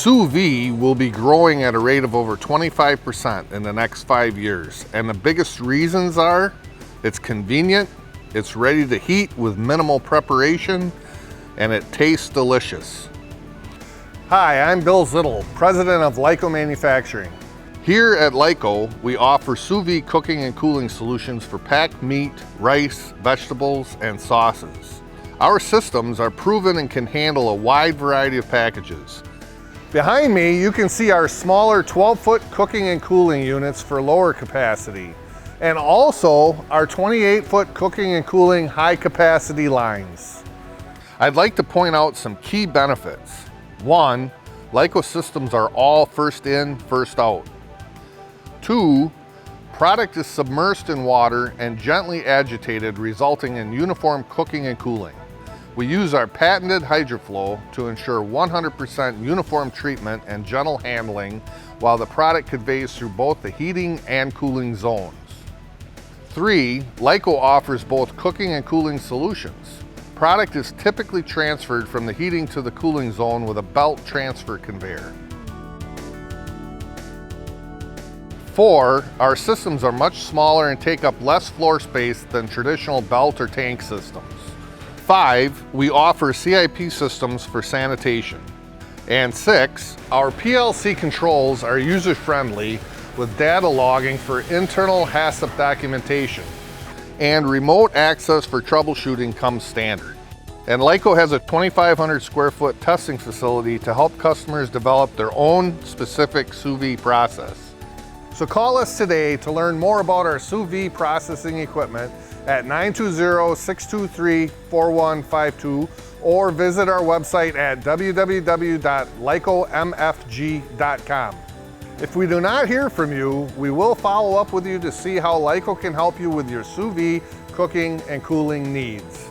Sous Vide will be growing at a rate of over 25% in the next 5 years. And the biggest reasons are, it's convenient, it's ready to heat with minimal preparation, and it tastes delicious. Hi, I'm Bill Zittel, president of Lyco Manufacturing. Here at Lyco, we offer sous vide cooking and cooling solutions for packed meat, rice, vegetables, and sauces. Our systems are proven and can handle a wide variety of packages. Behind me, you can see our smaller 12-foot cooking and cooling units for lower capacity, and also our 28-foot cooking and cooling high capacity lines. I'd like to point out some key benefits. 1, Lyco systems are all first in, first out. 2, product is submerged in water and gently agitated, resulting in uniform cooking and cooling. We use our patented HydroFlow to ensure 100% uniform treatment and gentle handling while the product conveys through both the heating and cooling zones. 3, Lyco offers both cooking and cooling solutions. Product is typically transferred from the heating to the cooling zone with a belt transfer conveyor. 4, our systems are much smaller and take up less floor space than traditional belt or tank systems. 5, we offer CIP systems for sanitation. And 6, our PLC controls are user-friendly with data logging for internal HACCP documentation. And remote access for troubleshooting comes standard. And Lyco has a 2,500 square foot testing facility to help customers develop their own specific sous vide process. So call us today to learn more about our sous vide processing equipment at 920-623-4152 or visit our website at www.lycomfg.com. If we do not hear from you, we will follow up with you to see how Lyco can help you with your sous vide cooking and cooling needs.